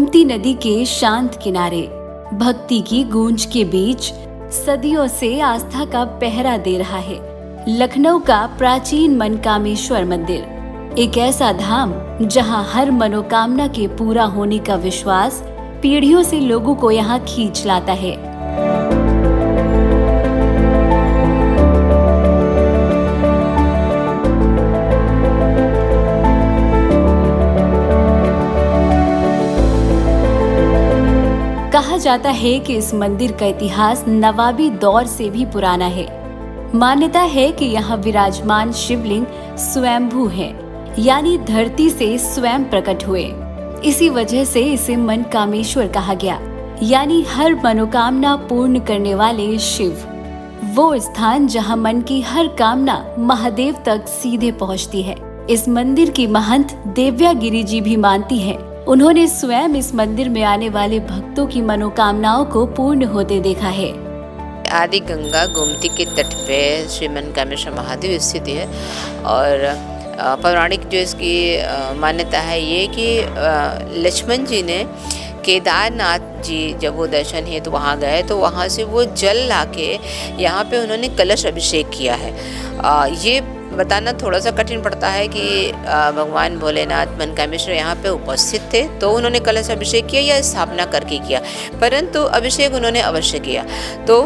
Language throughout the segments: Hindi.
गोमती नदी के शांत किनारे भक्ति की गूंज के बीच सदियों से आस्था का पहरा दे रहा है लखनऊ का प्राचीन मनकामेश्वर मंदिर। एक ऐसा धाम जहां हर मनोकामना के पूरा होने का विश्वास पीढ़ियों से लोगों को यहां खींच लाता है। कहा जाता है कि इस मंदिर का इतिहास नवाबी दौर से भी पुराना है। मान्यता है कि यहाँ विराजमान शिवलिंग स्वयंभू है, यानी धरती से स्वयं प्रकट हुए। इसी वजह से इसे मनकामेश्वर कहा गया, यानी हर मनोकामना पूर्ण करने वाले शिव। वो स्थान जहाँ मन की हर कामना महादेव तक सीधे पहुँचती है। इस मंदिर की महंत देव्या गिरी जी भी मानती है। उन्होंने स्वयं इस मंदिर में आने वाले भक्तों की मनोकामनाओं को पूर्ण होते देखा है। आदि गंगा गोमती के तट पे श्री मनकामेश्वर महादेव स्थित है और पौराणिक जो इसकी मान्यता है ये कि लक्ष्मण जी ने केदारनाथ जी जब वो दर्शन हेतु वहाँ गए तो वहाँ से वो जल लाके यहाँ पे उन्होंने कलश अभिषेक किया है। ये बताना थोड़ा सा कठिन पड़ता है कि भगवान भोलेनाथ मनकामेश्वर यहाँ पे उपस्थित थे तो उन्होंने कलश अभिषेक किया या स्थापना करके किया, परंतु अभिषेक उन्होंने अवश्य किया। तो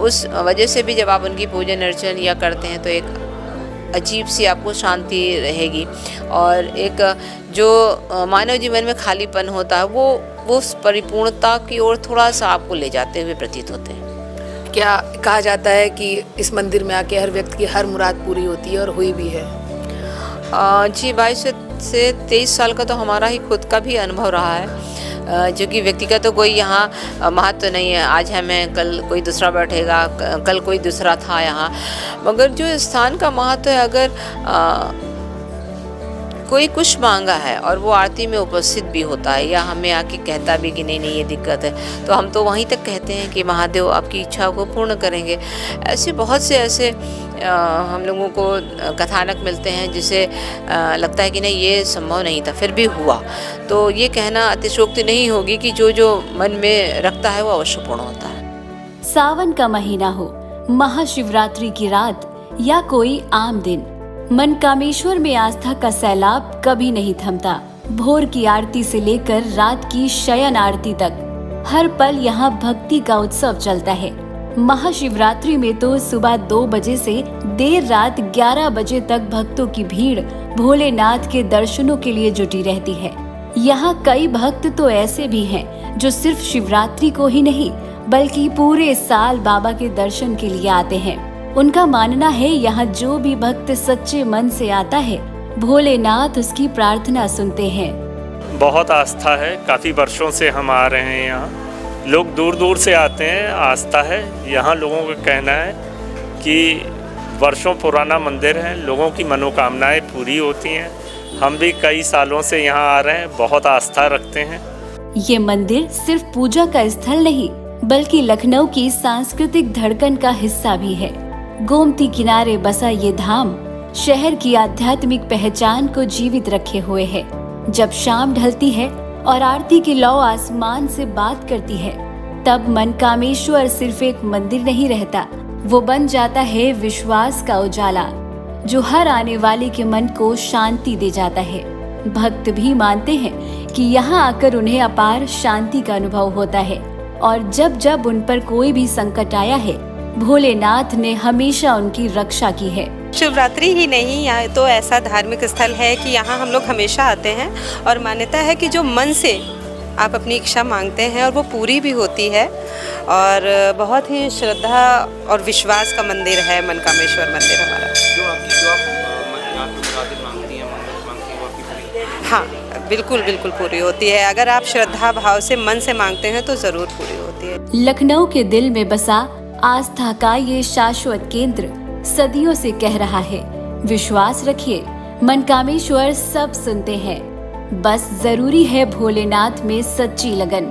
उस वजह से भी जब आप उनकी पूजन अर्चन या करते हैं तो एक अजीब सी आपको शांति रहेगी और एक जो मानव जीवन में खालीपन होता है वो उस परिपूर्णता की ओर थोड़ा सा आपको ले जाते हुए प्रतीत होते हैं। क्या कहा जाता है कि इस मंदिर में आके हर व्यक्ति की हर मुराद पूरी होती है और हुई भी है? जी 22 से 23 साल का तो हमारा ही खुद का भी अनुभव रहा है, जो कि व्यक्ति का तो कोई यहाँ महत्व नहीं है। आज है मैं, कल कोई दूसरा बैठेगा, कल कोई दूसरा था यहाँ, मगर जो स्थान का महत्व है, अगर कोई कुछ मांगा है और वो आरती में उपस्थित भी होता है या हमें आके कहता भी कि नहीं नहीं ये दिक्कत है, तो हम तो वहीं तक कहते हैं कि महादेव आपकी इच्छा को पूर्ण करेंगे। ऐसे बहुत से ऐसे हम लोगों को कथानक मिलते हैं जिसे लगता है कि नहीं ये संभव नहीं था फिर भी हुआ। तो ये कहना अतिशयोक्ति नहीं होगी कि जो जो मन में रखता है वो अवश्य पूर्ण होता है। सावन का महीना हो, महाशिवरात्रि की रात या कोई आम दिन, मनकामेश्वर में आस्था का सैलाब कभी नहीं थमता। भोर की आरती से लेकर रात की शयन आरती तक हर पल यहाँ भक्ति का उत्सव चलता है। महाशिवरात्रि में तो सुबह 2 बजे से देर रात 11 बजे तक भक्तों की भीड़ भोलेनाथ के दर्शनों के लिए जुटी रहती है। यहाँ कई भक्त तो ऐसे भी हैं जो सिर्फ शिवरात्रि को ही नहीं बल्कि पूरे साल बाबा के दर्शन के लिए आते हैं। उनका मानना है यहाँ जो भी भक्त सच्चे मन से आता है भोलेनाथ उसकी प्रार्थना सुनते हैं। बहुत आस्था है, काफ़ी वर्षों से हम आ रहे हैं यहाँ। लोग दूर दूर से आते हैं, आस्था है। यहाँ लोगों का कहना है कि वर्षों पुराना मंदिर है, लोगों की मनोकामनाएं पूरी होती हैं। हम भी कई सालों से यहाँ आ रहे हैं, बहुत आस्था रखते हैं। ये मंदिर सिर्फ पूजा का स्थल नहीं बल्कि लखनऊ की सांस्कृतिक धड़कन का हिस्सा भी है। गोमती किनारे बसा ये धाम शहर की आध्यात्मिक पहचान को जीवित रखे हुए है। जब शाम ढलती है और आरती की लौ आसमान से बात करती है तब मनकामेश्वर सिर्फ एक मंदिर नहीं रहता, वो बन जाता है विश्वास का उजाला जो हर आने वाले के मन को शांति दे जाता है। भक्त भी मानते हैं कि यहाँ आकर उन्हें अपार शांति का अनुभव होता है और जब जब उन पर कोई भी संकट आया है भोलेनाथ ने हमेशा उनकी रक्षा की है। शिवरात्रि ही नहीं, यहाँ तो ऐसा धार्मिक स्थल है कि यहाँ हम लोग हमेशा आते हैं और मान्यता है कि जो मन से आप अपनी इच्छा मांगते हैं और वो पूरी भी होती है। और बहुत ही श्रद्धा और विश्वास का मंदिर है मनकामेश्वर मंदिर हमारा। हाँ बिल्कुल बिल्कुल पूरी होती है। अगर आप श्रद्धा भाव से मन से मांगते हैं तो जरूर पूरी होती है। लखनऊ के दिल में बसा आस्था का ये शाश्वत केंद्र सदियों से कह रहा है, विश्वास रखिए, मनकामेश्वर सब सुनते हैं। बस जरूरी है भोलेनाथ में सच्ची लगन।